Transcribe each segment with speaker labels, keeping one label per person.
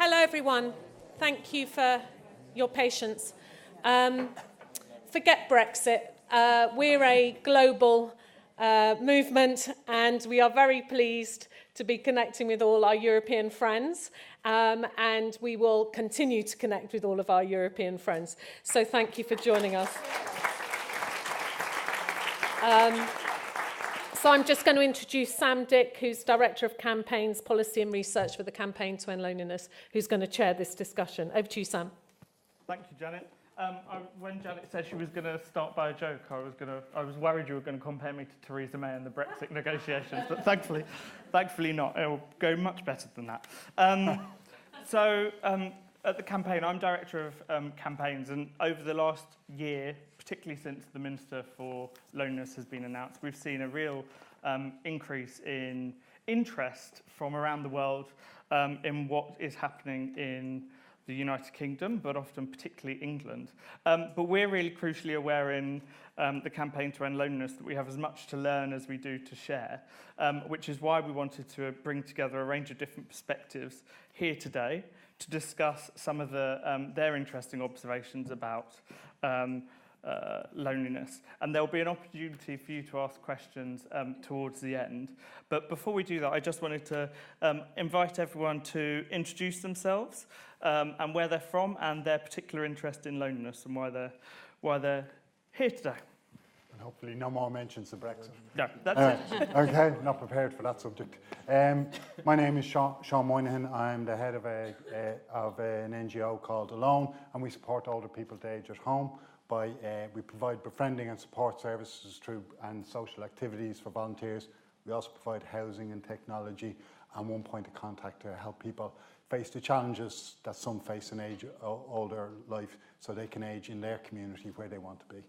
Speaker 1: Hello, everyone. Thank you for your patience. Forget Brexit. We're a global movement, and we are very pleased to be connecting with all our European friends, and we will continue to connect with all of our European friends. So thank you for joining us. So I'm just going to introduce Sam Dick, who's Director of Campaigns, Policy and Research for the Campaign to End Loneliness, who's going to chair this discussion. Over to you, Sam.
Speaker 2: Thank you, Janet. When Janet said she was going to start by a joke, I was worried you were going to compare me to Theresa May and the Brexit negotiations, but thankfully not. It will go much better than that. At the campaign, I'm Director of Campaigns, and over the last year, particularly since the Minister for Loneliness has been announced, we've seen a real increase in interest from around the world in what is happening in the United Kingdom, but often particularly England. But we're really crucially aware in the Campaign to End Loneliness that we have as much to learn as we do to share, which is why we wanted to bring together a range of different perspectives here today to discuss some of their interesting observations about loneliness. And there'll be an opportunity for you to ask questions towards the end. But before we do that, I just wanted to invite everyone to introduce themselves and where they're from and their particular interest in loneliness and why they're here today.
Speaker 3: And hopefully no more mentions of Brexit.
Speaker 2: No, that's it.
Speaker 3: Okay, not prepared for that subject. My name is Seán Moynihan. I'm the head of an NGO called Alone, and we support older people to age at home. We provide befriending and support services and social activities for volunteers. We also provide housing and technology and one point of contact to help people face the challenges that some face in older life so they can age in their community where they want to be.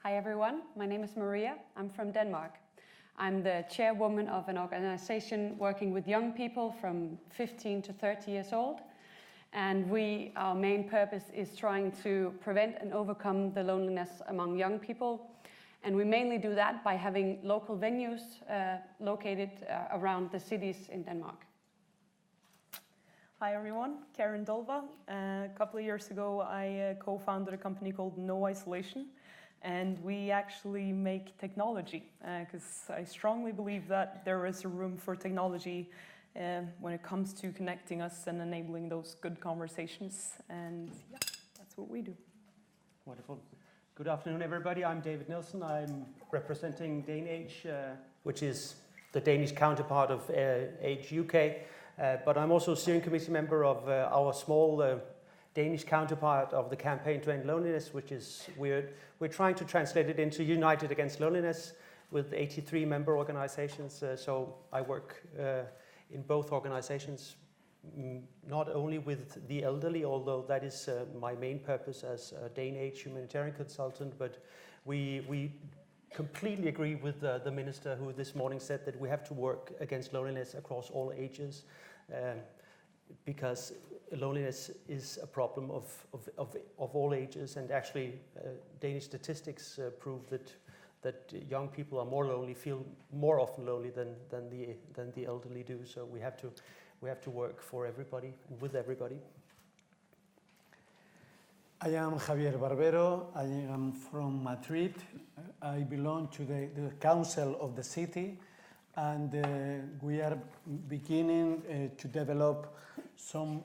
Speaker 4: Hi everyone, my name is Maria. I'm from Denmark. I'm the chairwoman of an organization working with young people from 15 to 30 years old. And our main purpose is trying to prevent and overcome the loneliness among young people. And we mainly do that by having local venues located around the cities in Denmark.
Speaker 5: Hi everyone, Karen Dolva. A couple of years ago, I co-founded a company called No Isolation. And we actually make technology, because I strongly believe that there is a room for technology when it comes to connecting us and enabling those good conversations. And yeah, that's what we do.
Speaker 6: Wonderful. Good afternoon, everybody. I'm David Nielsen. I'm representing DaneAge, which is the Danish counterpart of Age UK. But I'm also a steering committee member of our small Danish counterpart of the Campaign to End Loneliness, which is we're trying to translate it into United Against Loneliness with 83 member organizations. So I work in both organizations, not only with the elderly, although that is my main purpose as a DaneAge Humanitarian Consultant, but we completely agree with the minister who this morning said that we have to work against loneliness across all ages, because loneliness is a problem of all ages, and actually Danish statistics prove that young people are more lonely, feel more often lonely than the elderly do. So we have to work for everybody and with everybody.
Speaker 7: I am Javier Barbero. I am from Madrid. I belong to the council of the city, and we are beginning to develop some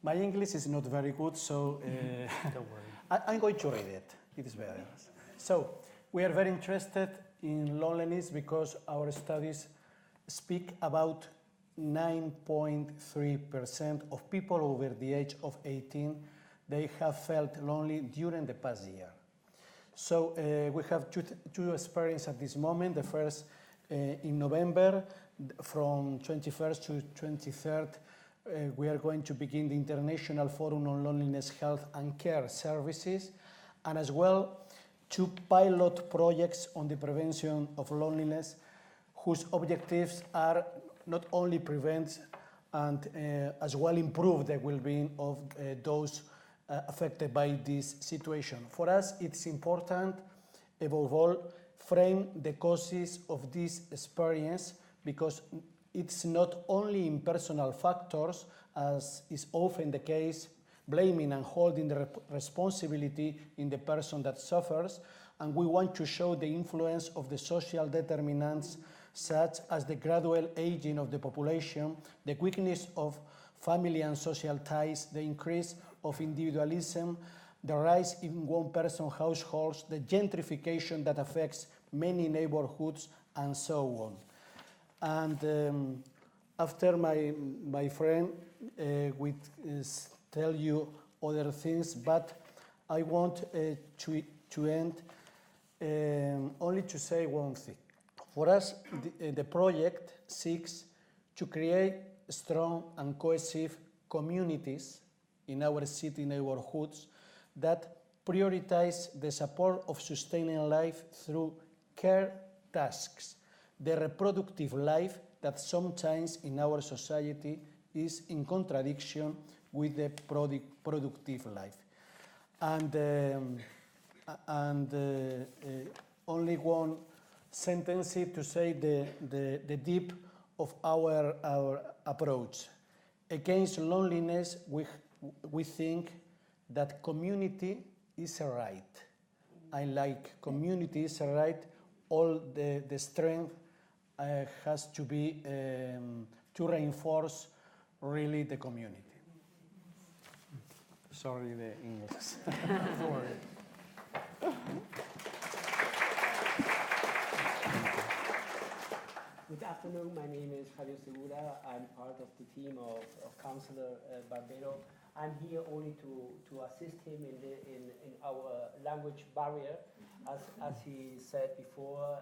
Speaker 7: My English is not very good, so
Speaker 6: don't worry.
Speaker 7: I'm going to read it. It is better. So we are very interested in loneliness because our studies speak about 9.3% of people over the age of 18, they have felt lonely during the past year. So we have two experiences at this moment. The first in November, from 21st to 23rd, we are going to begin the International Forum on Loneliness, Health and Care Services, and as well 2 pilot projects on the prevention of loneliness, whose objectives are not only prevent and as well improve the well-being of those affected by this situation. For us, it's important, above all, frame the causes of this experience, because it's not only impersonal factors, as is often the case, blaming and holding the responsibility in the person that suffers, and we want to show the influence of the social determinants such as the gradual aging of the population, the weakness of family and social ties, the increase of individualism, the rise in one-person households, the gentrification that affects many neighborhoods, and so on. And after my friend will tell you other things, but I want to end only to say one thing. For us, the project seeks to create strong and cohesive communities in our city neighborhoods that prioritize the support of sustaining life through care tasks, the reproductive life that sometimes in our society is in contradiction with the productive life. And only one sentence to say the deep of our approach. Against loneliness, we think that community is a right. I like community is a right. All the strength has to be to reinforce really the community. Sorry, the English.
Speaker 8: Good afternoon, my name is Javier Segura. I'm part of the team of Councillor Barbero. I'm here only to assist him in our language barrier. As he said before,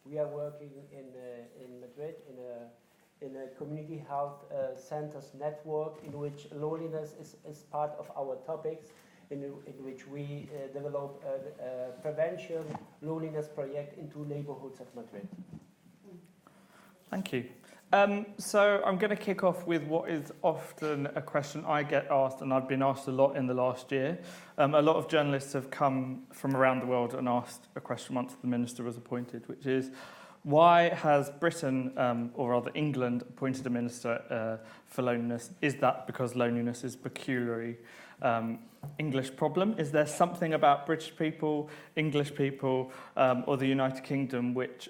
Speaker 8: we are working in Madrid in a community health centers network in which loneliness is part of our topics, in which we develop a prevention loneliness project into neighborhoods of Madrid.
Speaker 2: Thank you. So I'm going to kick off with what is often a question I get asked, and I've been asked a lot in the last year. A lot of journalists have come from around the world and asked a question once the minister was appointed, which is, why has Britain, or rather England, appointed a minister for loneliness? Is that because loneliness is a peculiarly English problem? Is there something about British people, English people, or the United Kingdom which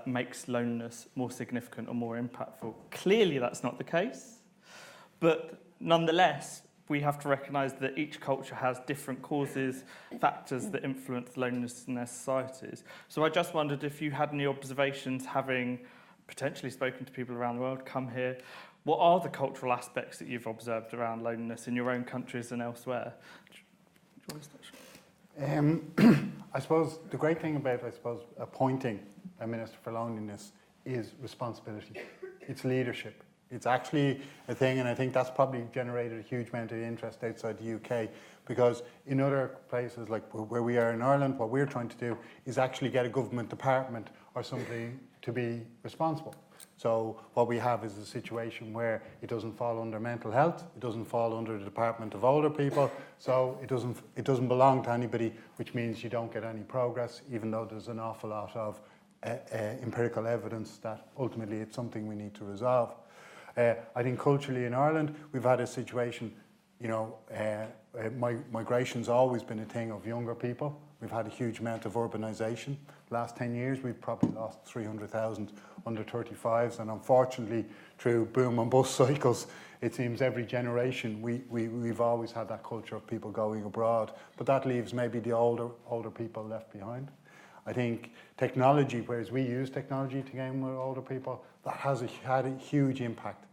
Speaker 2: makes loneliness more significant or more impactful? Clearly that's not the case, but nonetheless we have to recognise that each culture has different causes, factors that influence loneliness in their societies. So I just wondered if you had any observations, having potentially spoken to people around the world, come here, what are the cultural aspects that you've observed around loneliness in your own countries and elsewhere? Do you want to start?
Speaker 3: I suppose the great thing about, appointing a Minister for Loneliness is responsibility. It's leadership. It's actually a thing, and I think that's probably generated a huge amount of interest outside the UK, because in other places like where we are in Ireland, what we're trying to do is actually get a government department or somebody to be responsible. So what we have is a situation where it doesn't fall under mental health, it doesn't fall under the Department of Older People, so it doesn't belong to anybody, which means you don't get any progress, even though there's an awful lot of empirical evidence that ultimately it's something we need to resolve. I think culturally in Ireland, we've had a situation, migration's always been a thing of younger people. We've had a huge amount of urbanisation. The last 10 years, we've probably lost 300,000 under 35s, and unfortunately, through boom and bust cycles, it seems every generation we've always had that culture of people going abroad, but that leaves maybe the older people left behind. I think technology, whereas we use technology to gain with older people, that has had a huge impact.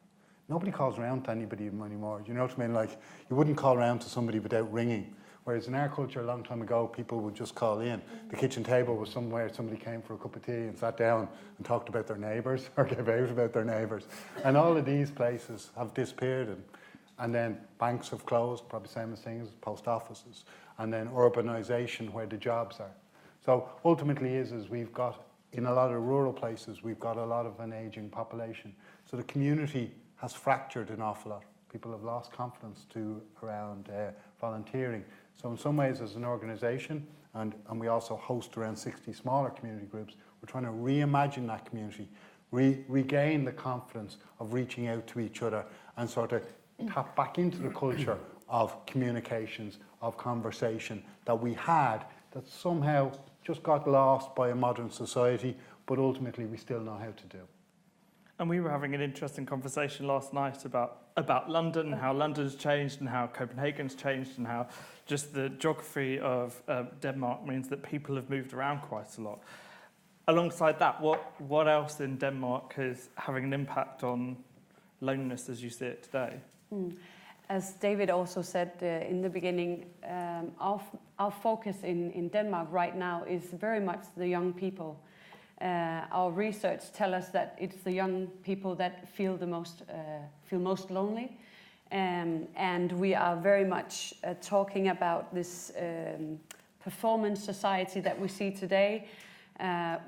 Speaker 3: Nobody calls around to anybody anymore. You know what I mean? Like, you wouldn't call around to somebody without ringing. Whereas in our culture a long time ago, people would just call in. The kitchen table was somewhere somebody came for a cup of tea and sat down and talked about their neighbours or gave out about their neighbours. And all of these places have disappeared. And then banks have closed, probably same as things, post offices. And then urbanisation, where the jobs are. So ultimately is we've got, in a lot of rural places, we've got a lot of an ageing population. So the community has fractured an awful lot. People have lost confidence around volunteering. So in some ways, as an organisation and we also host around 60 smaller community groups. We're trying to reimagine that community, regain the confidence of reaching out to each other and sort of tap back into the culture of communications, of conversation that we had that somehow just got lost by a modern society, but ultimately we still know how to do.
Speaker 2: And we were having an interesting conversation last night about London, how London's changed and how Copenhagen's changed and how just the geography of Denmark means that people have moved around quite a lot. Alongside that, what else in Denmark is having an impact on loneliness as you see it today?
Speaker 4: As David also said in the beginning, our focus in Denmark right now is very much the young people. Our research tells us that it's the young people that feel most lonely, and we are very much talking about this performance society that we see today.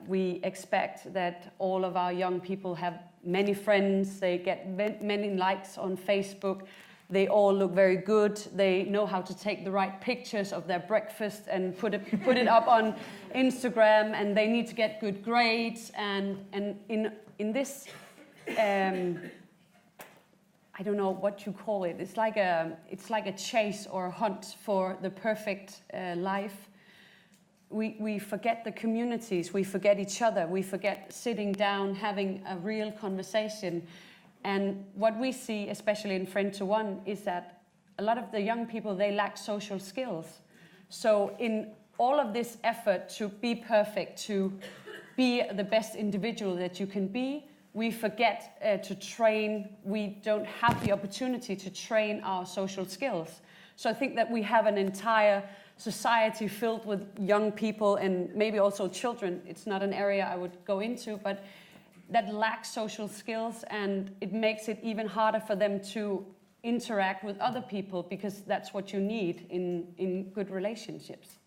Speaker 4: We expect that all of our young people have many friends, they get many likes on Facebook, they all look very good, they know how to take the right pictures of their breakfast and put it up on Instagram, and they need to get good grades, and in this I don't know what you call it, it's like a chase or a hunt for the perfect life. We forget the communities, we forget each other, we forget sitting down, having a real conversation. And what we see, especially in Friend to One, is that a lot of the young people, they lack social skills. So in all of this effort to be perfect, to be the best individual that you can be, we forget to train, we don't have the opportunity to train our social skills. So I think that we have an entire society filled with young people and maybe also children. It's not an area I would go into, but that lack social skills, and it makes it even harder for them to interact with other people, because that's what you need in good relationships.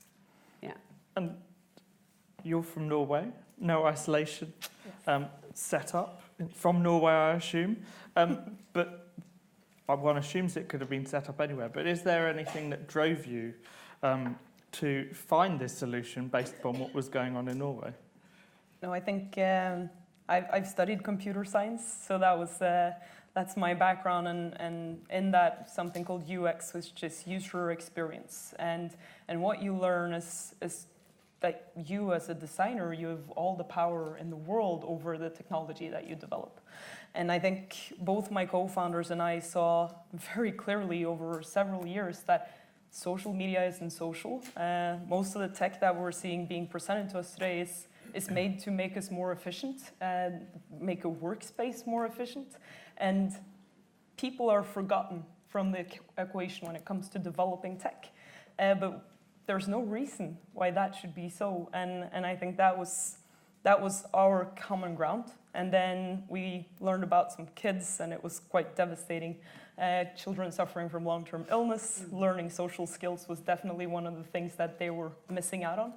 Speaker 4: Yeah.
Speaker 2: And you're from Norway, no isolation set up from Norway, I assume. But one assumes it could have been set up anywhere. But is there anything that drove you to find this solution based upon what was going on in Norway?
Speaker 5: No, I think I've studied computer science, so that's my background, and in that something called UX, which is user experience, and what you learn is that you as a designer, you have all the power in the world over the technology that you develop. And I think both my co-founders and I saw very clearly over several years that social media isn't social. Most of the tech that we're seeing being presented to us today is made to make us more efficient, make a workspace more efficient, and people are forgotten from the equation when it comes to developing tech. But there's no reason why that should be so, and I think that was our common ground. And then we learned about some kids, and it was quite devastating. Children suffering from long-term illness, learning social skills was definitely one of the things that they were missing out on.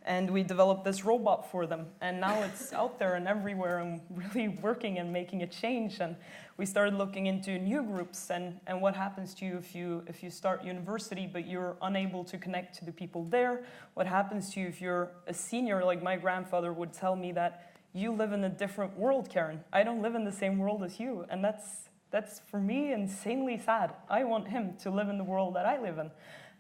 Speaker 5: And we developed this robot for them, and now it's out there and everywhere and really working and making a change. And we started looking into new groups and what happens to you if you start university but you're unable to connect to the people there. What happens to you if you're a senior? Like my grandfather would tell me that you live in a different world, Karen. I don't live in the same world as you, and that's for me insanely sad. I want him to live in the world that I live in.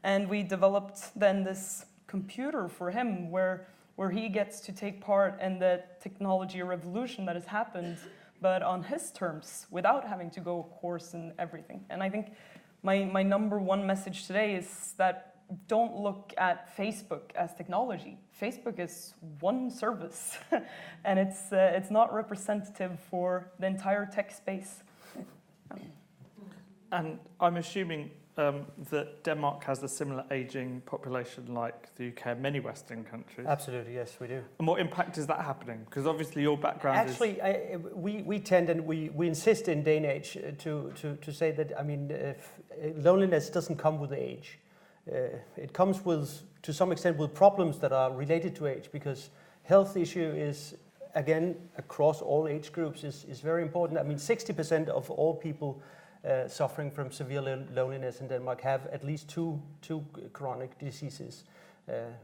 Speaker 5: And we developed then this computer for him where he gets to take part in the technology revolution that has happened, but on his terms, without having to go a course and everything. And I think my number one message today is that don't look at Facebook as technology. Facebook is one service, and it's not representative for the entire tech space.
Speaker 2: And I'm assuming that Denmark has a similar ageing population like the UK and many Western countries.
Speaker 6: Absolutely, yes, we do.
Speaker 2: And what impact is that happening? Because obviously your background
Speaker 6: is... we tend, and we insist in DaneAge to say that, I mean, loneliness doesn't come with age. It comes with, to some extent, with problems that are related to age, because health issue is, again, across all age groups is very important. I mean, 60% of all people suffering from severe loneliness in Denmark have at least two chronic diseases.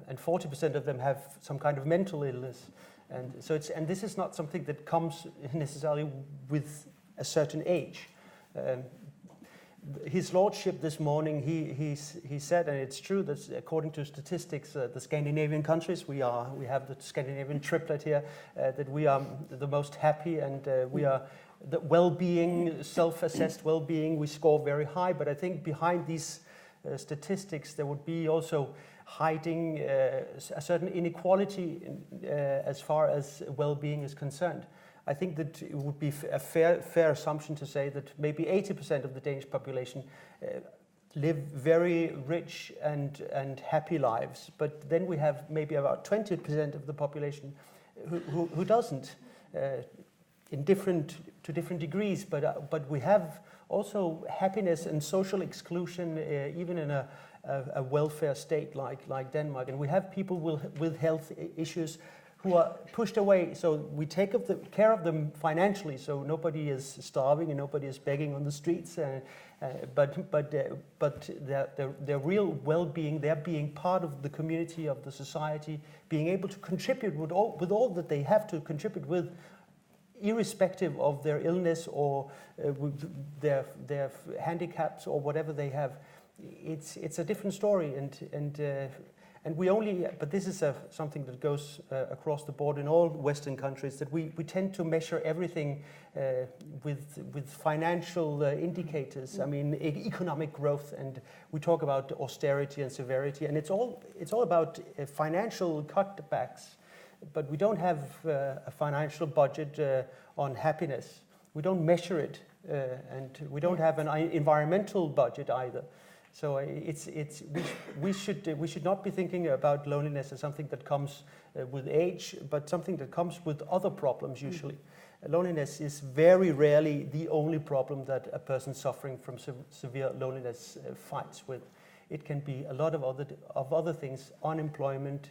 Speaker 6: and 40% of them have some kind of mental illness. And so this is not something that comes necessarily with a certain age. His Lordship this morning, he said, and it's true, that according to statistics, the Scandinavian countries, we have the Scandinavian triplet here, that we are the most happy, and we are the well-being, self-assessed well-being, we score very high. But I think behind these statistics, there would be also hiding a certain inequality as far as well-being is concerned. I think that it would be a fair assumption to say that maybe 80% of the Danish population live very rich and happy lives, but then we have maybe about 20% of the population who doesn't, to different degrees. But we have also happiness and social exclusion, even in a welfare state like Denmark, and we have people with health issues who are pushed away. So we take care of them financially, so nobody is starving and nobody is begging on the streets. But their real well-being, their being part of the community, of the society, being able to contribute with all that they have to contribute with, irrespective of their illness or with their handicaps or whatever they have. It's a different story, and we only, but this is something that goes across the board in all Western countries, that we tend to measure everything with financial indicators. I mean, economic growth, and we talk about austerity and severity, and it's all about financial cutbacks. But we don't have a financial budget on happiness. We don't measure it, and we don't have an environmental budget either. So we should not be thinking about loneliness as something that comes with age, but something that comes with other problems usually. Loneliness is very rarely the only problem that a person suffering from severe loneliness fights with. It can be a lot of other things: unemployment,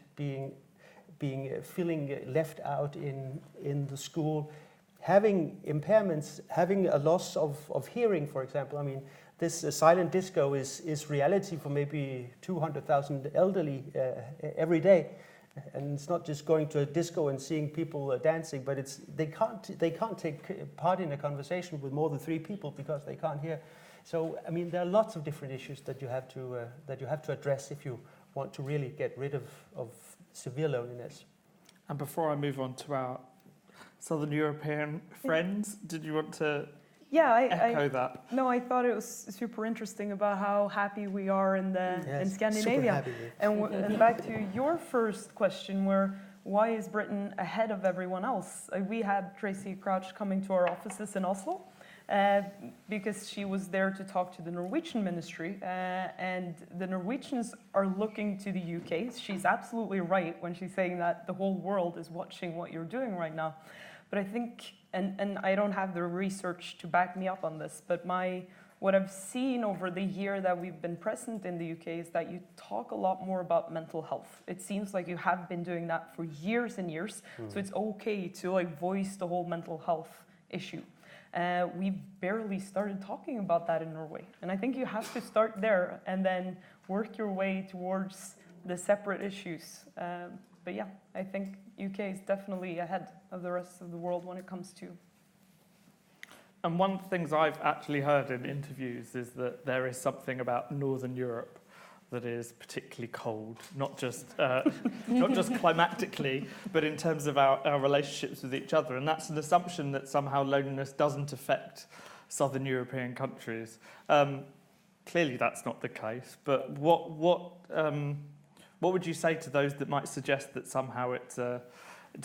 Speaker 6: feeling left out in the school, having impairments, having a loss of hearing, for example. I mean, this silent disco is reality for maybe 200,000 elderly every day, and it's not just going to a disco and seeing people dancing, but they can't take part in a conversation with more than 3 people because they can't hear. So I mean, there are lots of different issues that you have to address if you want to really get rid of severe loneliness.
Speaker 2: And before I move on to our Southern European friends, did you want to echo that?
Speaker 5: No, I thought it was super interesting about how happy we are in Scandinavia. And back to your first question, why is Britain ahead of everyone else? We had Tracy Crouch coming to our offices in Oslo because she was there to talk to the Norwegian ministry, and the Norwegians are looking to the UK. She's absolutely right when she's saying that the whole world is watching what you're doing right now. But I think, and I don't have the research to back me up on this, but what I've seen over the year that we've been present in the UK is that you talk a lot more about mental health. It seems like you have been doing that for years and years. So it's okay to voice the whole mental health issue. We've barely started talking about that in Norway. And I think you have to start there and then work your way towards the separate issues. But yeah, I think UK is definitely ahead of the rest of the world when it comes to.
Speaker 2: And one of the things I've actually heard in interviews is that there is something about Northern Europe that is particularly cold, not just climatically, but in terms of our relationships with each other. And that's an assumption that somehow loneliness doesn't affect Southern European countries. Clearly that's not the case, but what would you say to those that might suggest that somehow it's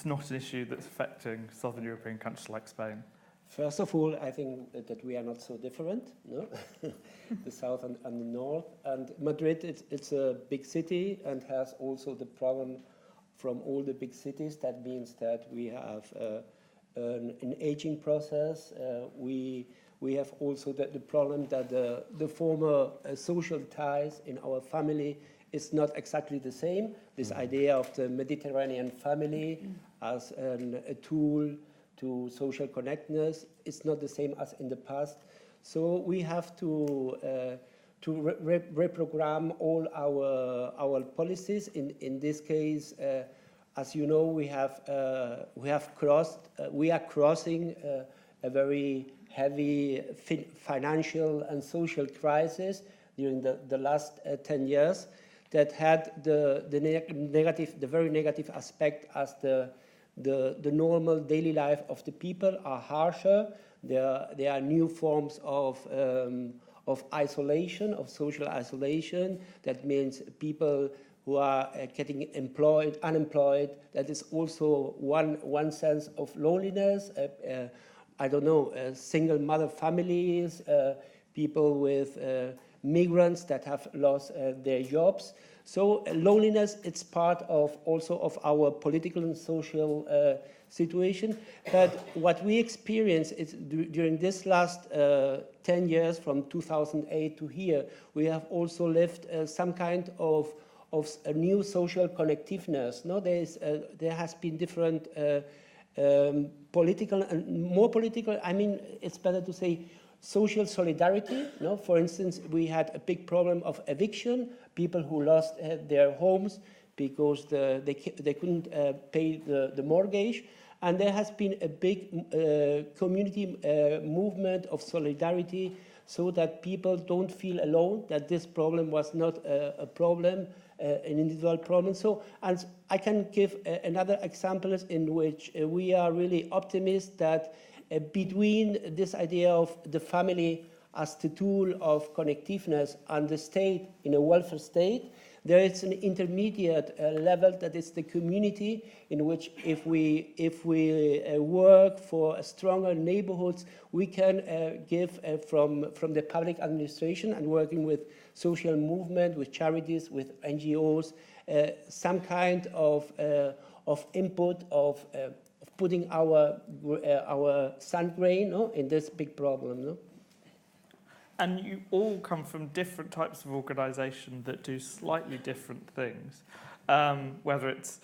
Speaker 2: not an issue that's affecting Southern European countries like Spain?
Speaker 8: First of all, I think that we are not so different, no? The south and the north. And Madrid, it's a big city and has also the problem from all the big cities. That means that we have an aging process. We have also the problem that the former social ties in our family is not exactly the same. This idea of the Mediterranean family as a tool to social connectedness is not the same as in the past. So we have to to reprogram all our policies. In this case, as you know, we are crossing a very heavy financial and social crisis during the last 10 years that had the very negative aspect as the normal daily life of the people are harsher. There are new forms of isolation, of social isolation. That means people who are getting unemployed. That is also one sense of loneliness. I don't know, single mother families, people with migrants that have lost their jobs. So loneliness, it's part of also of our political and social situation. But what we experience is during this last 10 years, from 2008 to here, we have also lived some kind of a new social connectiveness. No, there has been different political and more political. I mean, it's better to say social solidarity. No, for instance, we had a big problem of eviction. People who lost their homes because they couldn't pay the mortgage. And there has been a big community movement of solidarity so that people don't feel alone, that this problem was not a problem, an individual problem. So, and I can give another example in which we are really optimistic that between this idea of the family as the tool of connectiveness and the state in a welfare state, there is an intermediate level that is the community, in which if we work for stronger neighborhoods, we can give from the public administration and working with social movement, with charities, with NGOs, some kind of input of putting our sun grain, no, in this big problem. No?
Speaker 2: And you all come from different types of organisation that do slightly different things, whether it's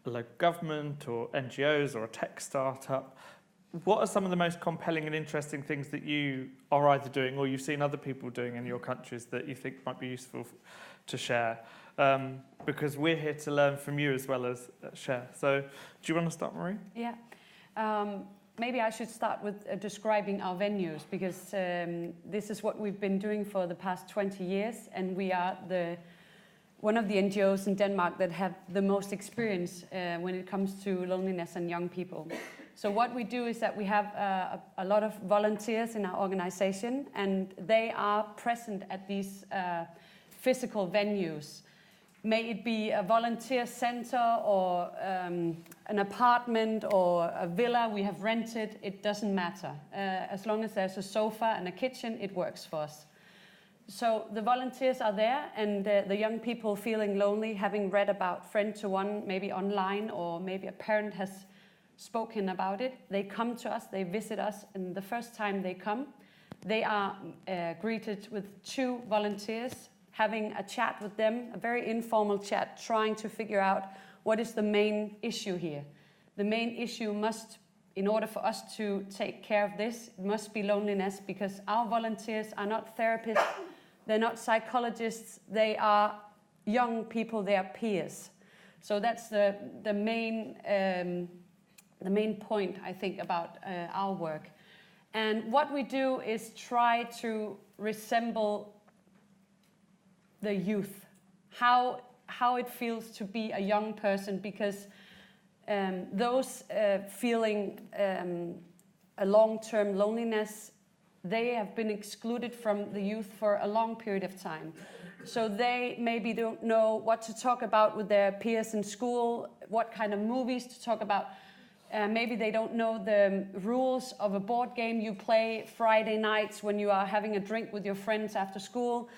Speaker 2: a local government or NGOs or a tech startup. What are some of the most compelling and interesting things that you are either doing or you've seen other people doing in your countries that you think might be useful to share? Because we're here to learn from you as well as share. So do you want to start, Marie?
Speaker 4: Yeah. Maybe I should start with describing our venues, because this is what we've been doing for the past 20 years, and we are one of the NGOs in Denmark that have the most experience when it comes to loneliness and young people. So what we do is that we have a lot of volunteers in our organization, and they are present at these physical venues. May it be a volunteer center or an apartment or a villa we have rented, it doesn't matter. As long as there's a sofa and a kitchen, it works for us. So the volunteers are there, and the young people feeling lonely, having read about Friend to One, maybe online, or maybe a parent has spoken about it, they come to us, they visit us, and the first time they come, they are greeted with 2 volunteers, having a chat with them, a very informal chat, trying to figure out what is the main issue here. The main issue must, in order for us to take care of this, it must be loneliness, because our volunteers are not therapists, they're not psychologists, they are young people, they are peers. So that's the main point, I think, about our work. And what we do is try to resemble the youth, how it feels to be a young person, because those feeling a long-term loneliness, they have been excluded from the youth for a long period of time. So they maybe don't know what to talk about with their peers in school, what kind of movies to talk about. Maybe they don't know the rules of a board game you play Friday nights when you are having a drink with your friends after school.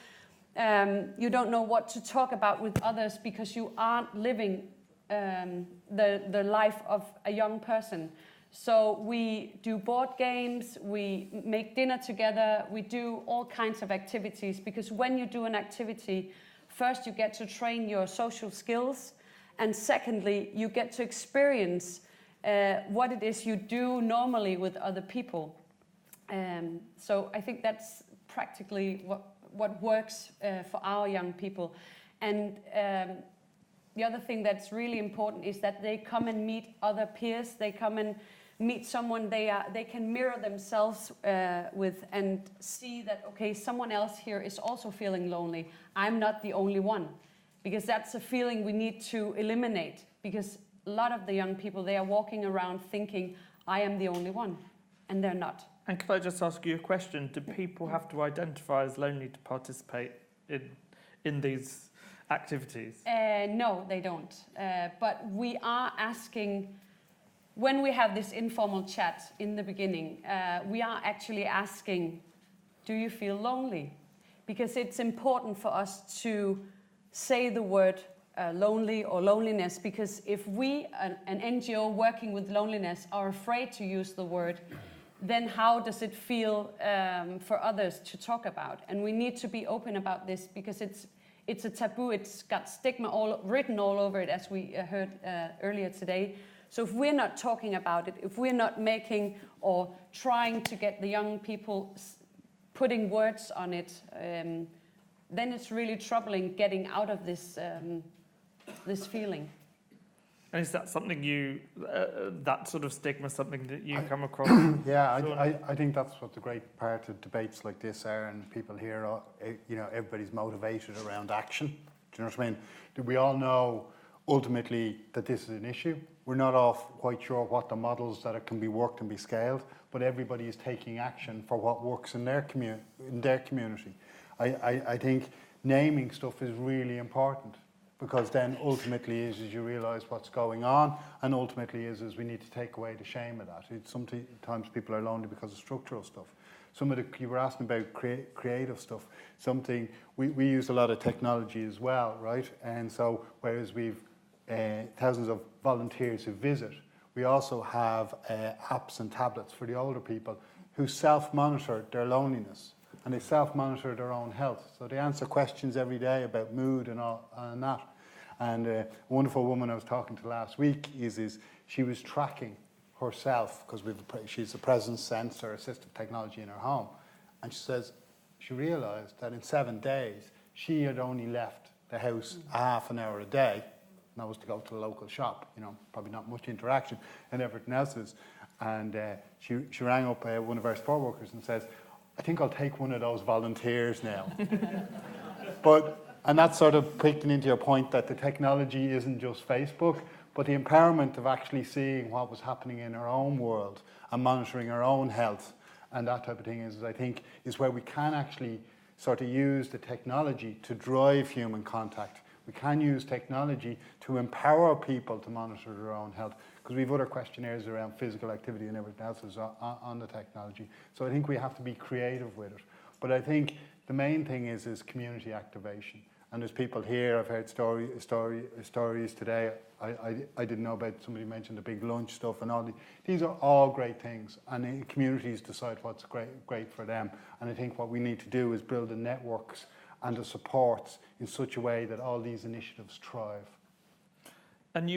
Speaker 4: You don't know what to talk about with others because you aren't living the life of a young person. So we do board games, we make dinner together, we do all kinds of activities, because when you do an activity, first you get to train your social skills, and secondly, you get to experience what it is you do normally with other people. So I think that's practically what works for our young people. And the other thing that's really important is that they come and meet other peers. They come and meet someone they can mirror themselves with and see that, okay, someone else here is also feeling lonely. I'm not the only one. Because that's a feeling we need to eliminate. Because a lot of the young people, they are walking around thinking, I am the only one. And they're not.
Speaker 2: And could I just ask you a question? Do people have to identify as lonely to participate in these activities?
Speaker 4: No, they don't. But we are asking, when we have this informal chat in the beginning, we are actually asking, do you feel lonely? Because it's important for us to say the word lonely or loneliness, because if we, an NGO working with loneliness, are afraid to use the word, then how does it feel for others to talk about? And we need to be open about this, because it's a taboo. It's got stigma written all over it, as we heard earlier today. So if we're not talking about it, if we're not making or trying to get the young people putting words on it, then it's really troubling getting out of this this feeling.
Speaker 2: And is that something that sort of stigma, something that you come across?
Speaker 3: Yeah, I think that's what the great part of debates like this are, and people here, everybody's motivated around action. Do you know what I mean? We all know ultimately that this is an issue. We're not all quite sure what the models that it can be worked and be scaled, but everybody is taking action for what works in their community. I think naming stuff is really important, because then ultimately is you realise what's going on, and ultimately is we need to take away the shame of that. Sometimes people are lonely because of structural stuff. You were asking about creative stuff. We use a lot of technology as well, right? And so whereas we've thousands of volunteers who visit, we also have apps and tablets for the older people who self-monitor their loneliness. And they self-monitor their own health. So they answer questions every day about mood and all and that. And a wonderful woman I was talking to last week is she was tracking herself, because she's a presence sensor assistive technology in her home. And she says she realised that in 7 days she had only left the house a half an hour a day. And that was to go to the local shop, probably not much interaction and everything else is. And she rang up one of our support workers and says, I think I'll take one of those volunteers now. And that's sort of picking into your point that the technology isn't just Facebook, but the empowerment of actually seeing what was happening in our own world and monitoring our own health and that type of thing I think is where we can actually sort of use the technology to drive human contact. We can use technology to empower people to monitor their own health, because we have other questionnaires around physical activity and everything else is on the technology. So I think we have to be creative with it. But I think the main thing is community activation. And there's people here, I've heard stories today. I didn't know about, somebody mentioned the big lunch stuff and all. These are all great things, and communities decide what's great for them. And I think what we need to do is build the networks and the supports in such a way that all these initiatives thrive.
Speaker 2: And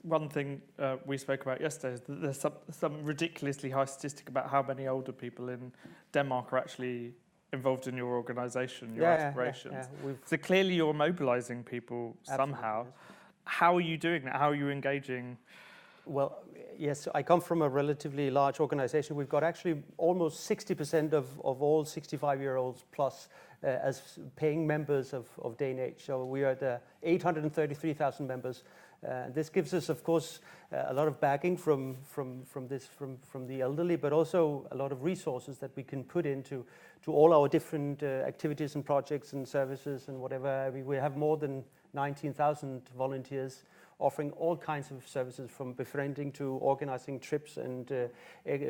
Speaker 2: one thing we spoke about yesterday is that there's some ridiculously high statistic about how many older people in Denmark are actually involved in your organisation, your aspirations. So clearly you're mobilising people somehow.
Speaker 6: Yes.
Speaker 2: How are you doing that? How are you engaging?
Speaker 6: Well, yes, I come from a relatively large organisation. We've got actually almost 60% of all 65-year-olds plus as paying members of DaneAge. So we are at 833,000 members. This gives us, of course, a lot of backing from the elderly, but also a lot of resources that we can put into all our different activities and projects and services and whatever. We have more than 19,000 volunteers offering all kinds of services, from befriending to organizing trips and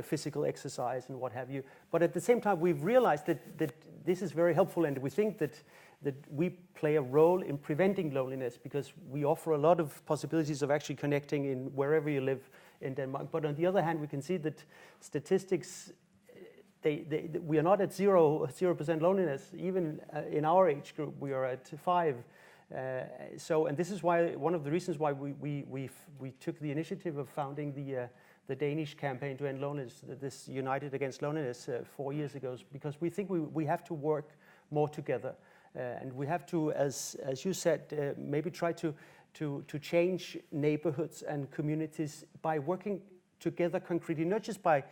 Speaker 6: physical exercise and what have you. But at the same time, we've realized that this is very helpful, and we think that we play a role in preventing loneliness, because we offer a lot of possibilities of actually connecting in wherever you live in Denmark. But on the other hand, we can see that statistics, we are not at 0% loneliness. Even in our age group, we are at 5%. And this is why one of the reasons why we took the initiative of founding the Danish campaign to end loneliness, this United Against Loneliness, 4 years ago, because we think we have to work more together. And we have to, as you said, maybe try to change neighborhoods and communities by working together concretely, not just by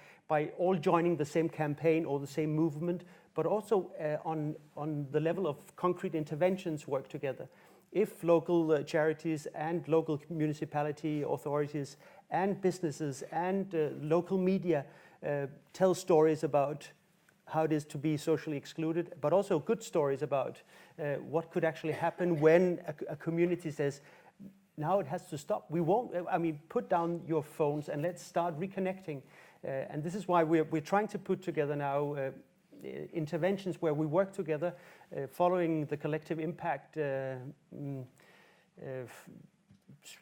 Speaker 6: all joining the same campaign or the same movement, but also on the level of concrete interventions work together. If local charities and local municipality authorities and businesses and local media tell stories about how it is to be socially excluded, but also good stories about what could actually happen when a community says, now it has to stop. We won't, put down your phones and let's start reconnecting. And this is why we're trying to put together now interventions where we work together, following the collective impact,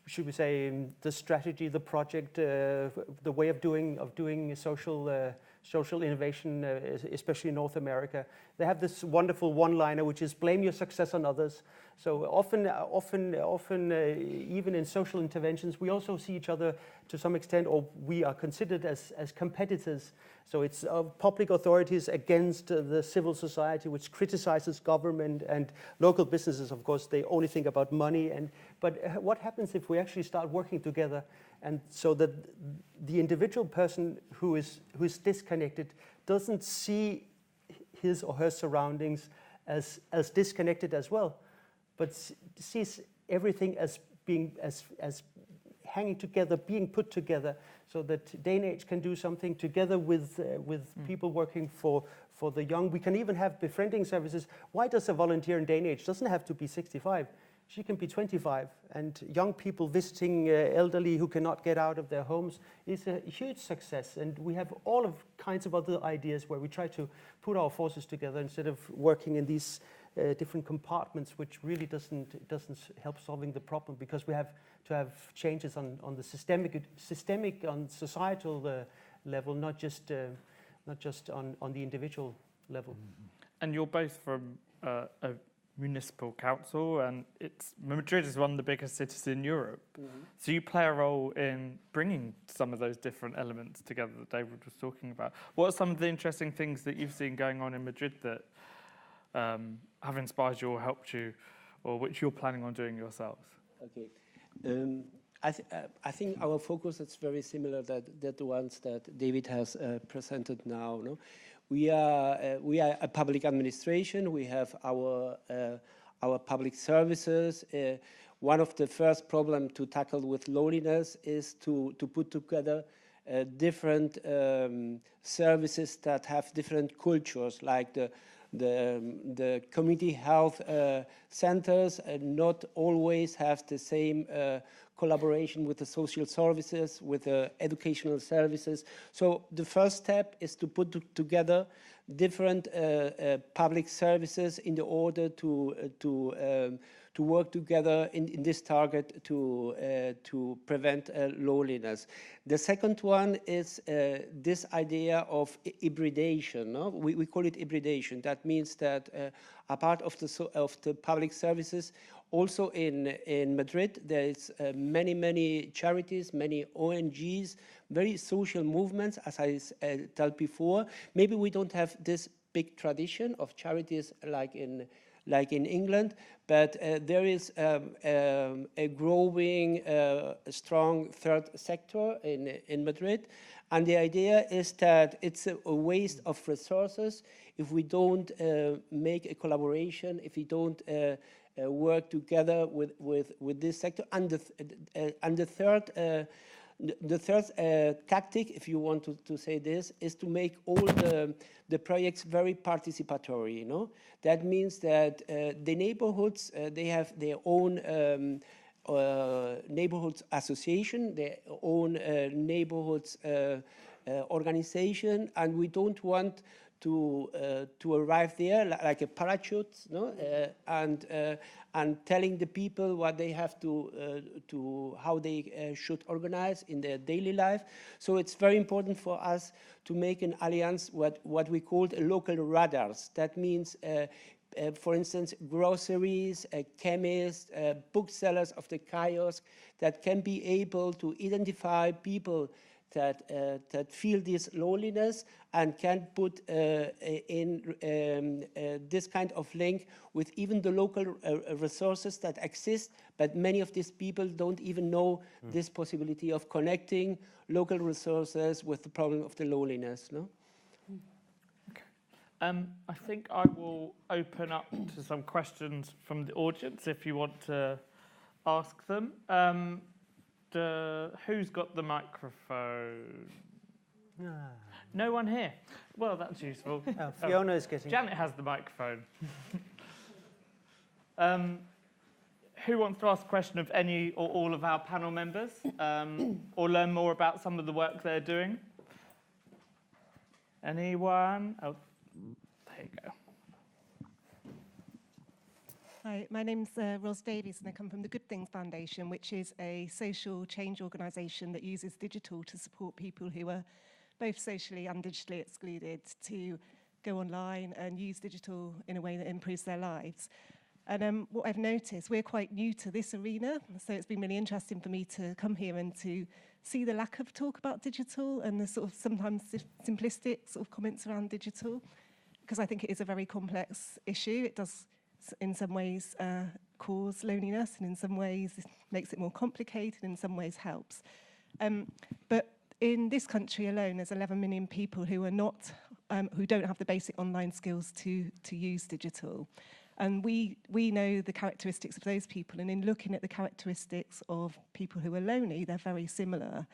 Speaker 6: should we say, the strategy, the project, the way of doing social innovation, especially in North America. They have this wonderful one-liner, which is blame your success on others. So often, even in social interventions, we also see each other to some extent, or we are considered as competitors. So it's public authorities against the civil society, which criticizes government, and local businesses, of course, they only think about money. But what happens if we actually start working together? And so that the individual person who is disconnected doesn't see his or her surroundings as disconnected as well, but sees everything as being as hanging together, being put together, so that DaneAge can do something together with people working for the young. We can even have befriending services. Why does a volunteer in DaneAge doesn't have to be 65? She can be 25, and young people visiting elderly who cannot get out of their homes is a huge success. And we have all of kinds of other ideas where we try to put our forces together instead of working in these different compartments, which really doesn't help solving the problem, because we have to have changes on the systemic on societal level, not just on the individual level.
Speaker 2: And you're both from a municipal council, and Madrid is one of the biggest cities in Europe. Mm-hmm. So you play a role in bringing some of those different elements together that David was talking about. What are some of the interesting things that you've seen going on in Madrid that have inspired you or helped you, or which you're planning on doing yourselves?
Speaker 8: Okay. I think our focus is very similar that the ones that David has presented now. No? We are a public administration. We have our public services. One of the first problems to tackle with loneliness is to put together different services that have different cultures, like the community health centers not always have the same collaboration with the social services, with the educational services. So the first step is to put together different public services in the order to work together in this target to prevent loneliness. The second one is this idea of hybridation. No? We call it hybridation. That means that a part of the public services, also in Madrid, there is many charities, many ONGs, very social movements, as I told before. Maybe we don't have this big tradition of charities like in England, but there is a growing, strong third sector in Madrid. And the idea is that it's a waste of resources if we don't make a collaboration, if we don't work together with this sector. And the third tactic, if you want to say this, is to make all the projects very participatory. You know, that means that the neighborhoods they have their own neighborhoods association, their own neighborhoods organization, and we don't want to arrive there like a parachute, no? And telling the people what they have to how they should organize in their daily life. So it's very important for us to make an alliance, what we call local radars. That means, for instance, groceries, chemists, booksellers of the kiosk that can be able to identify people that feel this loneliness and can put in this kind of link with even the local resources that exist, but many of these people don't even know this possibility of connecting local resources with the problem of the loneliness, no?
Speaker 2: I think I will open up to some questions from the audience if you want to ask them. Who's got the microphone? No one here. Well, that's useful.
Speaker 6: Oh, Fiona is getting...
Speaker 2: Janet has the microphone. Who wants to ask a question of any or all of our panel members, or learn more about some of the work they're doing? Anyone? Oh, there you go.
Speaker 9: Hi, my name's Ros Davies and I come from the Good Things Foundation, which is a social change organisation that uses digital to support people who are both socially and digitally excluded to go online and use digital in a way that improves their lives. And what I've noticed, we're quite new to this arena, so it's been really interesting for me to come here and to see the lack of talk about digital and the sort of sometimes simplistic sort of comments around digital, because I think it is a very complex issue. It does in some ways cause loneliness, and in some ways it makes it more complicated, in some ways helps. But in this country alone, there's 11 million people who are not, who don't have the basic online skills to use digital. And we know the characteristics of those people, and in looking at the characteristics of people who are lonely, they're very similar.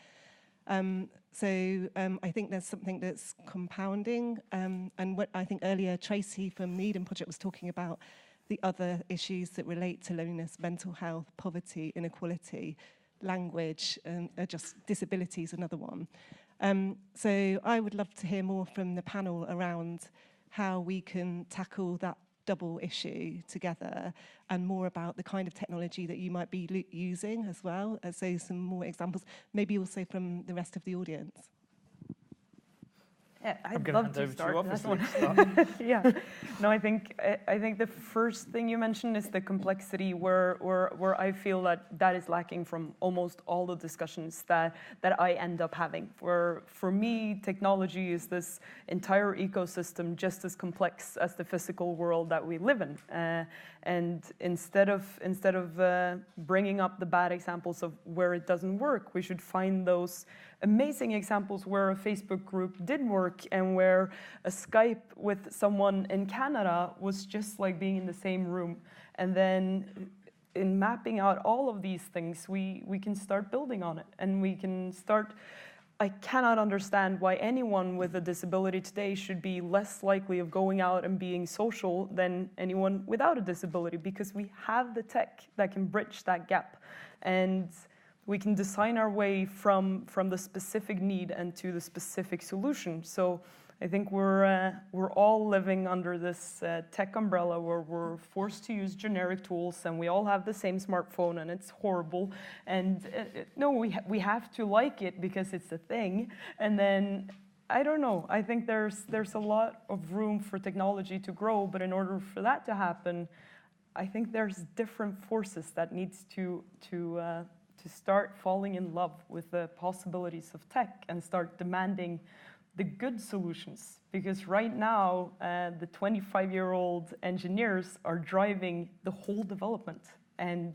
Speaker 9: So I think there's something that's compounding, and what I think earlier Tracy from the Eden Project was talking about, the other issues that relate to loneliness, mental health, poverty, inequality, language, and just disability is another one. So I would love to hear more from the panel around how we can tackle that double issue together, and more about the kind of technology that you might be using as well. So some more examples, maybe also from the rest of the audience.
Speaker 5: Yeah, I'd love to start this one. Yeah, no, I think the first thing you mentioned is the complexity where I feel that is lacking from almost all the discussions that I end up having. For me, technology is this entire ecosystem just as complex as the physical world that we live in. And instead of bringing up the bad examples of where it doesn't work, we should find those amazing examples where a Facebook group did work, and where a Skype with someone in Canada was just like being in the same room. And then in mapping out all of these things, we can start building on it, and we can start. I cannot understand why anyone with a disability today should be less likely of going out and being social than anyone without a disability, because we have the tech that can bridge that gap. And we can design our way from the specific need and to the specific solution. So I think we're all living under this tech umbrella where we're forced to use generic tools, and we all have the same smartphone, and it's horrible. And no, we have to like it because it's a thing. And then I don't know. I think there's a lot of room for technology to grow, but in order for that to happen, I think there's different forces that needs to start falling in love with the possibilities of tech and start demanding the good solutions. Because right now, the 25-year-old engineers are driving the whole development. And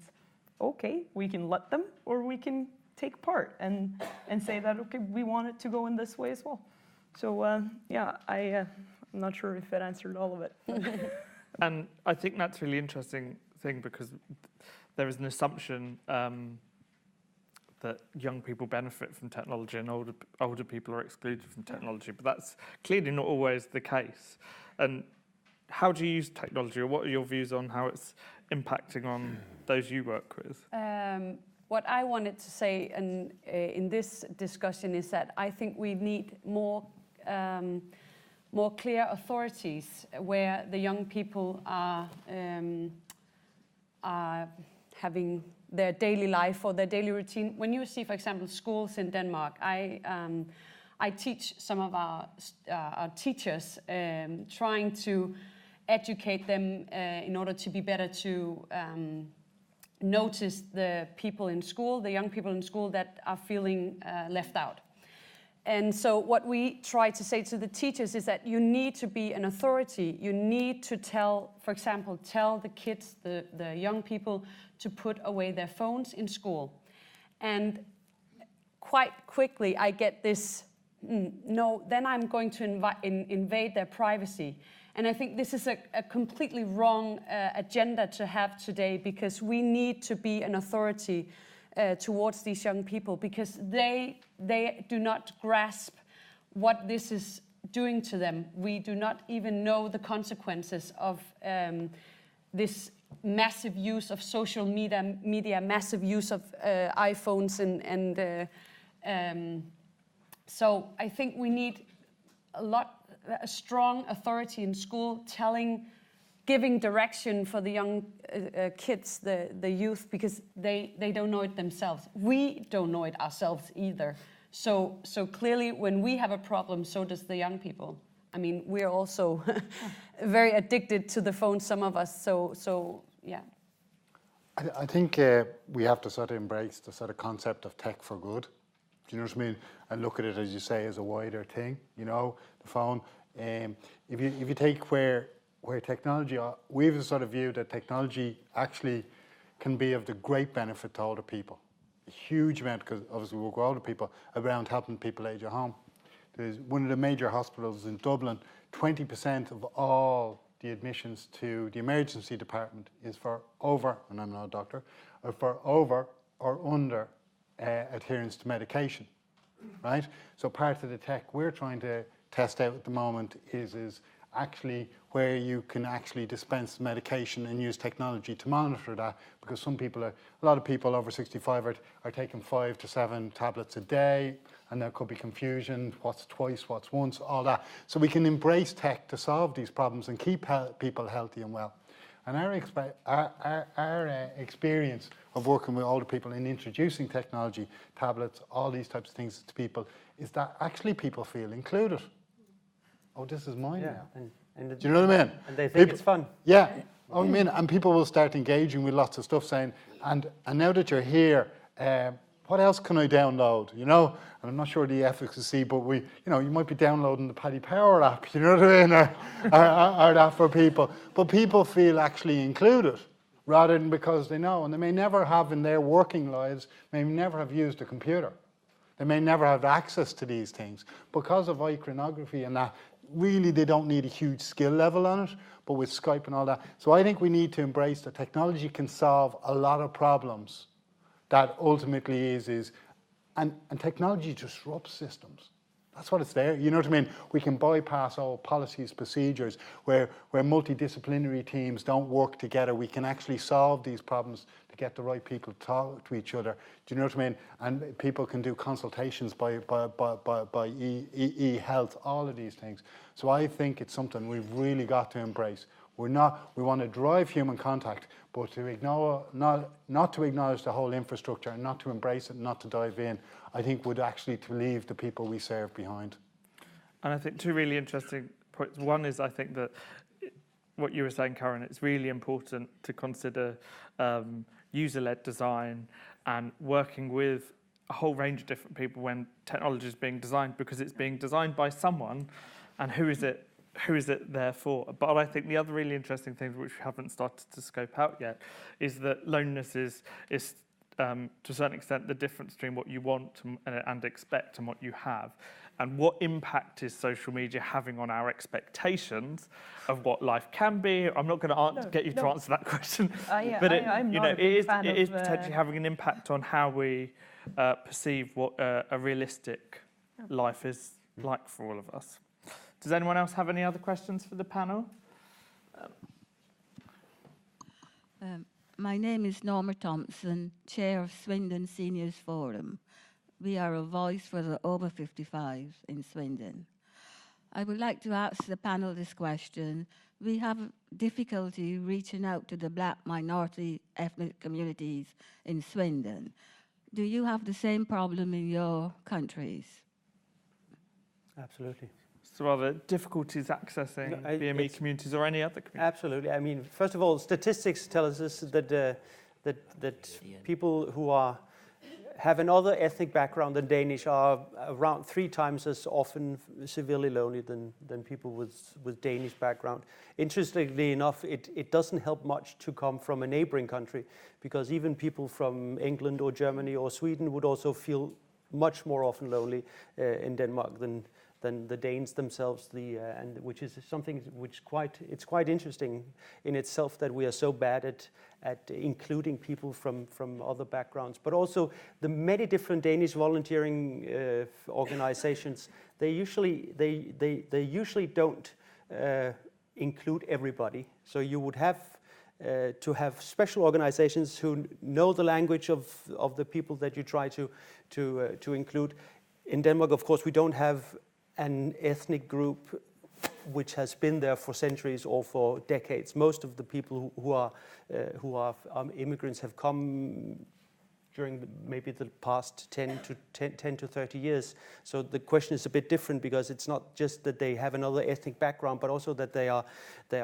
Speaker 5: okay, we can let them, or we can take part and say that, okay, we want it to go in this way as well. So yeah, I'm not sure if it answered all of it.
Speaker 2: And I think that's a really interesting thing, because there is an assumption that young people benefit from technology and older people are excluded from technology, but that's clearly not always the case. And how do you use technology, or what are your views on how it's impacting on those you work with?
Speaker 4: What I wanted to say in this discussion is that I think we need more clear authorities where the young people are having their daily life or their daily routine. When you see, for example, schools in Denmark, I teach some of our teachers, trying to educate them in order to be better to notice the people in school, the young people in school that are feeling left out. And so what we try to say to the teachers is that you need to be an authority. You need to tell, for example, tell the kids, the young people, to put away their phones in school. And quite quickly I get this, no, then I'm going to invade their privacy. And I think this is a completely wrong agenda to have today, because we need to be an authority towards these young people, because they do not grasp what this is doing to them. We do not even know the consequences of this massive use of social media, massive use of iPhones, and so I think we need a strong authority in school giving direction for the young kids, the youth, because they don't know it themselves. We don't know it ourselves either. So clearly when we have a problem, so does the young people. I mean, we're also very addicted to the phone, some of us, so yeah.
Speaker 3: I think we have to sort of embrace the sort of concept of tech for good. Do you know what I mean? And look at it, as you say, as a wider thing, you know, the phone. If you take where technology, we've sort of viewed that technology actually can be of the great benefit to older people. A huge amount, because obviously we work with older people, around helping people age at home. There's one of the major hospitals in Dublin, 20% of all the admissions to the emergency department is for over, and I'm not a doctor, for over or under adherence to medication, right? So part of the tech we're trying to test out at the moment is actually where you can actually dispense medication and use technology to monitor that, because a lot of people over 65 are taking 5 to 7 tablets a day, and there could be confusion, what's twice, what's once, all that. So we can embrace tech to solve these problems and keep people healthy and well. And our experience of working with older people and introducing technology, tablets, all these types of things to people, is that actually people feel included. Oh, this is mine now.
Speaker 6: And
Speaker 3: do you know what I mean?
Speaker 6: And they think it's fun.
Speaker 3: Yeah. I mean, and people will start engaging with lots of stuff, saying, and now that you're here, what else can I download? You know, and I'm not sure the efficacy, but you might be downloading the Paddy Power app, you know what I mean, or that for people. But people feel actually included, rather than because they know, and they may never have in their working lives, may never have used a computer. They may never have access to these things because of iconography and that. Really, they don't need a huge skill level on it, but with Skype and all that. So I think we need to embrace that technology can solve a lot of problems that ultimately and technology disrupts systems. That's what it's there. You know what I mean? We can bypass all policies, procedures, where multidisciplinary teams don't work together. We can actually solve these problems to get the right people to talk to each other. Do you know what I mean? And people can do consultations by e-health, all of these things. So I think it's something we've really got to embrace. We want to drive human contact, but to ignore, not to acknowledge the whole infrastructure and not to embrace it, not to dive in, I think would actually to leave the people we serve behind.
Speaker 2: And I think two really interesting points. One is, I think that what you were saying, Karen, it's really important to consider user-led design and working with a whole range of different people when technology is being designed, because it's being designed by someone, and who is it there for? But I think the other really interesting thing, which we haven't started to scope out yet, is that loneliness is to a certain extent the difference between what you want and expect and what you have. And what impact is social media having on our expectations of what life can be? I'm not going to get you to answer that question, but it is potentially having an impact on how we perceive what a realistic life is like for all of us. Does anyone else have any other questions for the panel?
Speaker 10: My name is Norma Thompson, Chair of Swindon Seniors Forum. We are a voice for the over 55s in Swindon. I would like to ask the panel this question. We have difficulty reaching out to the black minority ethnic communities in Swindon. Do you have the same problem in your countries?
Speaker 6: Absolutely.
Speaker 2: So are there difficulties accessing BME communities or any other communities?
Speaker 6: Absolutely. I mean, first of all, statistics tell us that people who have another ethnic background than Danish are around 3 times as often severely lonely than people with Danish background. Interestingly enough, it doesn't help much to come from a neighboring country, because even people from England or Germany or Sweden would also feel much more often lonely in Denmark than the Danes themselves, and which is something which it's quite interesting in itself that we are so bad at including people from other backgrounds. But also the many different Danish volunteering organizations, they usually don't include everybody. So you would have to have special organizations who know the language of the people that you try to include. In Denmark, of course, we don't have an ethnic group which has been there for centuries or for decades. Most of the people who are immigrants have come during maybe the past 10 to 30 years. So the question is a bit different, because it's not just that they have another ethnic background, but also that they are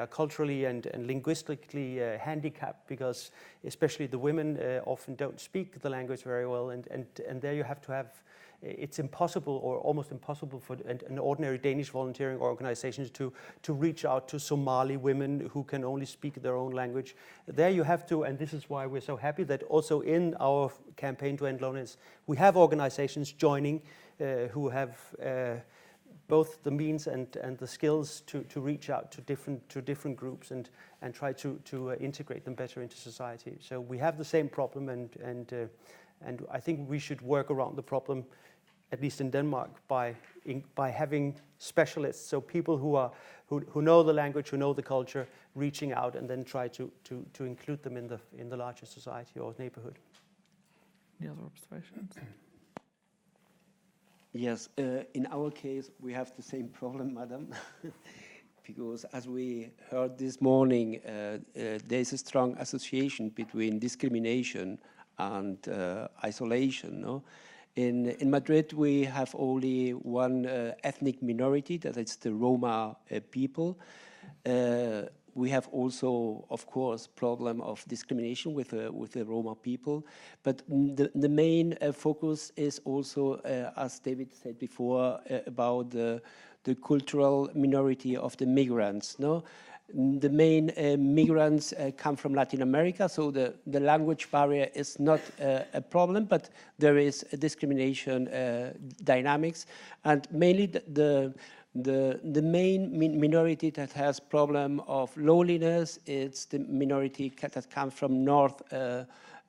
Speaker 6: culturally and linguistically handicapped, because especially the women often don't speak the language very well, and there you have to have. It's impossible, or almost impossible, for an ordinary Danish volunteering organization to reach out to Somali women who can only speak their own language. There you have to, and this is why we're so happy that also in our campaign to end loneliness, we have organizations joining who have both the means and the skills to reach out to different groups and try to integrate them better into society. So we have the same problem, and I think we should work around the problem, at least in Denmark, by having specialists, so people who know the language, who know the culture, reaching out and then try to include them in the larger society or neighborhood.
Speaker 2: Any other observations?
Speaker 8: Yes, in our case, we have the same problem, madam, because as we heard this morning, there is a strong association between discrimination and isolation. No? In Madrid, we have only one ethnic minority, that is the Roma people. We have also, of course, problem of discrimination with the Roma people. But the main focus is also, as David said before, about the cultural minority of the migrants. No? The main migrants come from Latin America, so the language barrier is not a problem, but there is a discrimination dynamics, and mainly the main minority that has problem of loneliness is the minority that comes from North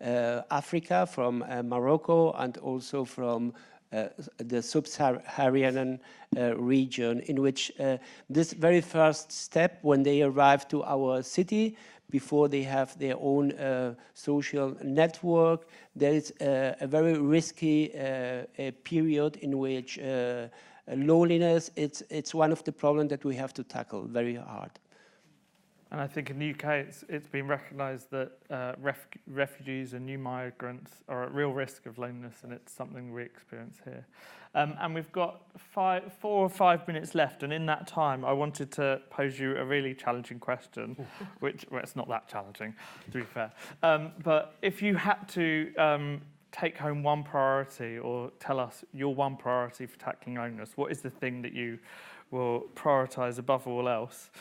Speaker 8: Africa, from Morocco, and also from the sub-Saharan region, in which this very first step, when they arrive to our city, before they have their own social network, there is a very risky period in which loneliness, it's one of the problems that we have to tackle very hard.
Speaker 2: And I think in the UK, it's been recognised that refugees and new migrants are at real risk of loneliness, and it's something we experience here. And we've got 4 or 5 minutes left, and in that time, I wanted to pose you a really challenging question, which, well, it's not that challenging, to be fair. But if you had to take home one priority, or tell us your one priority for tackling loneliness, what is the thing that you will prioritise above all else?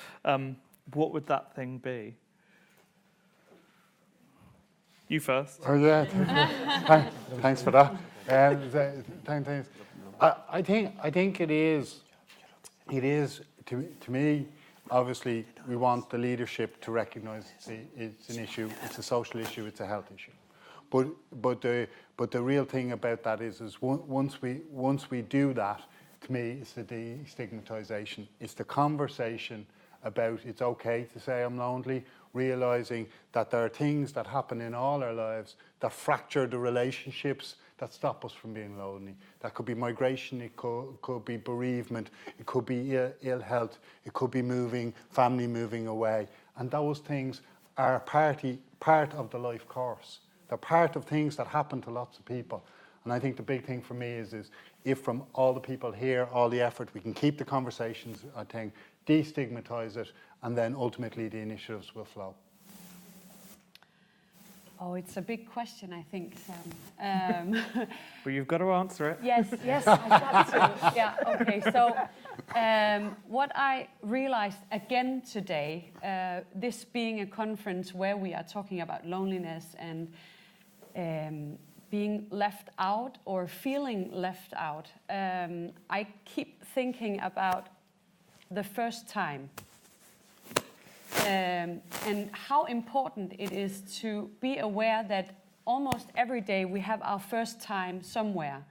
Speaker 2: What would that thing be? You first.
Speaker 3: Oh yeah, thanks for that. Thanks. I think it is to me. Obviously, we want the leadership to recognise it's an issue. It's a social issue. It's a health issue. But the real thing about that is once we do that, to me, it's the destigmatisation. It's the conversation about it's okay to say I'm lonely, realising that there are things that happen in all our lives that fracture the relationships that stop us from being lonely. That could be migration, it could be bereavement, it could be ill health, it could be family moving away. And those things are part of the life course. They're part of things that happen to lots of people. And I think the big thing for me is if from all the people here, all the effort, we can keep the conversations, I think, destigmatise it, and then ultimately the initiatives will flow.
Speaker 4: Oh, it's a big question, I think, Sam.
Speaker 2: Well, you've got to answer it.
Speaker 4: Yes, I've got to. Yeah, okay. So what I realized again today, this being a conference where we are talking about loneliness and being left out or feeling left out, I keep thinking about the first time. And how important it is to be aware that almost every day we have our first time somewhere.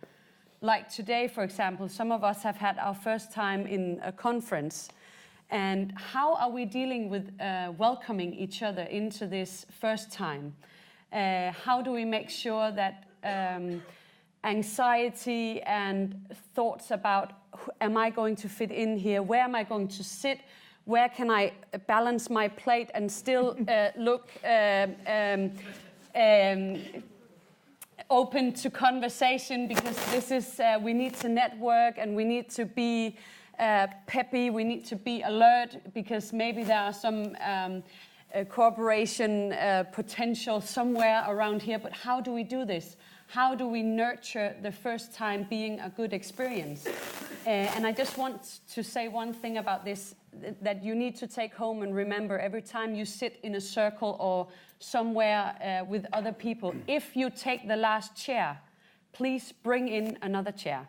Speaker 4: Like today, for example, some of us have had our first time in a conference. And how are we dealing with welcoming each other into this first time? How do we make sure that anxiety and thoughts about, am I going to fit in here? Where am I going to sit? Where can I balance my plate and still look open to conversation? Because this is, we need to network and we need to be peppy, we need to be alert, because maybe there are some cooperation potential somewhere around here. But how do we do this? How do we nurture the first time being a good experience? And I just want to say one thing about this, that you need to take home and remember every time you sit in a circle or somewhere with other people, if you take the last chair, please bring in another chair.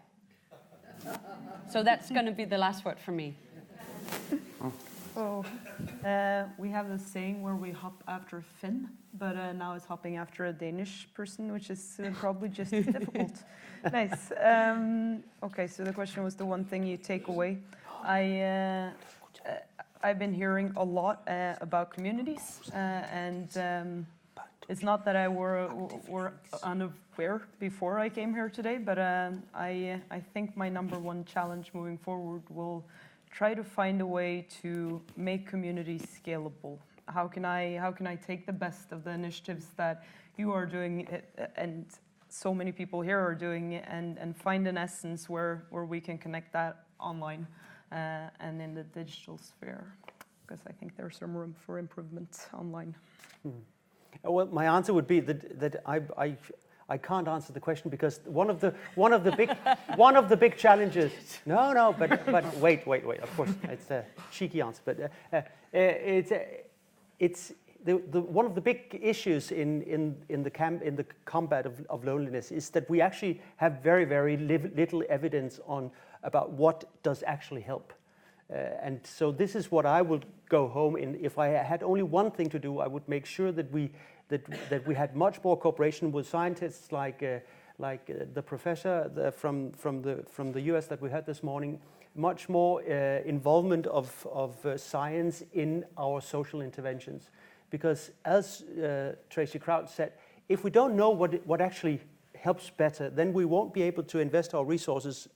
Speaker 4: So that's going to be the last word for me.
Speaker 5: Oh, we have this saying where we hop after a Finn, but now it's hopping after a Danish person, which is probably just as difficult. Nice. Okay, so the question was the one thing you take away. I've been hearing a lot about communities, and it's not that I were unaware before I came here today, but I think my number one challenge moving forward will try to find a way to make communities scalable. How can I take the best of the initiatives that you are doing and so many people here are doing, and find an essence where we can connect that online and in the digital sphere, because I think there's some room for improvement online.
Speaker 6: Well, my answer would be that I can't answer the question, because one of the big challenges. No, but wait. Of course, it's a cheeky answer, but it's one of the big issues in the combat of loneliness is that we actually have very little evidence about what does actually help. And so this is what I would go home in. If I had only one thing to do, I would make sure that we had much more cooperation with scientists like the professor from the US that we had this morning, much more involvement of science in our social interventions. Because as Tracy Kraut said, if we don't know what actually helps better, then we won't be able to invest our resources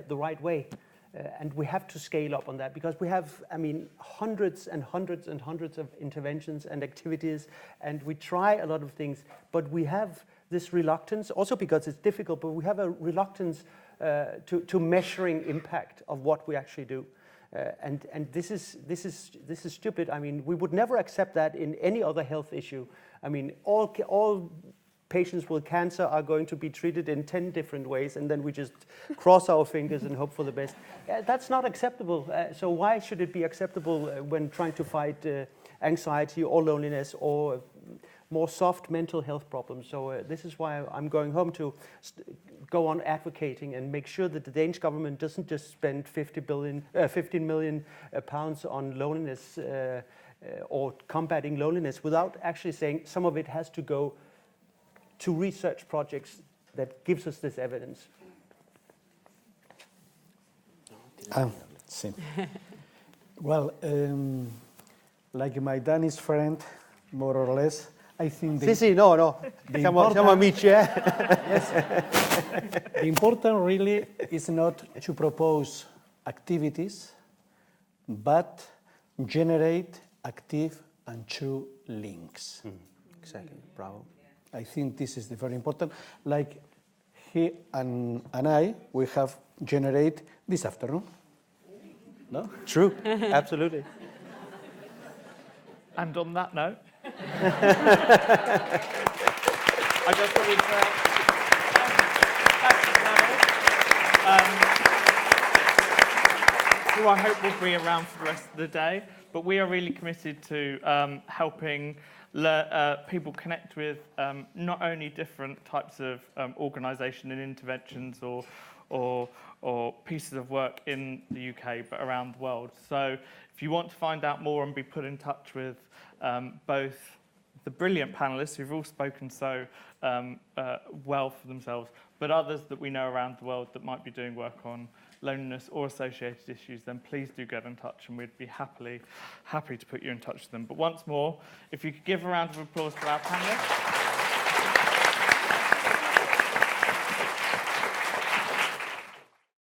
Speaker 6: the right way. And we have to scale up on that, because we have, hundreds and hundreds and hundreds of interventions and activities, and we try a lot of things, but we have this reluctance, also because it's difficult, but we have a reluctance to measuring impact of what we actually do. And this is stupid. We would never accept that in any other health issue. All patients with cancer are going to be treated in 10 different ways, and then we just cross our fingers and hope for the best. That's not acceptable. So why should it be acceptable when trying to fight anxiety or loneliness or more soft mental health problems? So this is why I'm going home to go on advocating and make sure that the Danish government doesn't just spend 15 million pounds on loneliness or combating loneliness without actually saying some of it has to go to research projects that gives us this evidence.
Speaker 7: Well, like my Danish friend, more or less, I think
Speaker 6: no. Come on, meet you.
Speaker 7: Yes. The important really is not to propose activities, but generate active and true links.
Speaker 6: Exactly, bravo.
Speaker 7: I think this is very important. Like he and I, we have generate this afternoon. No?
Speaker 6: True, absolutely.
Speaker 2: And on that note. I just wanted to who I hope will be around for the rest of the day. But we are really committed to helping people connect with not only different types of organisation and interventions or pieces of work in the UK, but around the world. So if you want to find out more and be put in touch with both the brilliant panellists who've all spoken so well for themselves, but others that we know around the world that might be doing work on loneliness or associated issues, then please do get in touch and we'd be happy to put you in touch with them. But once more, if you could give a round of applause for our panellists.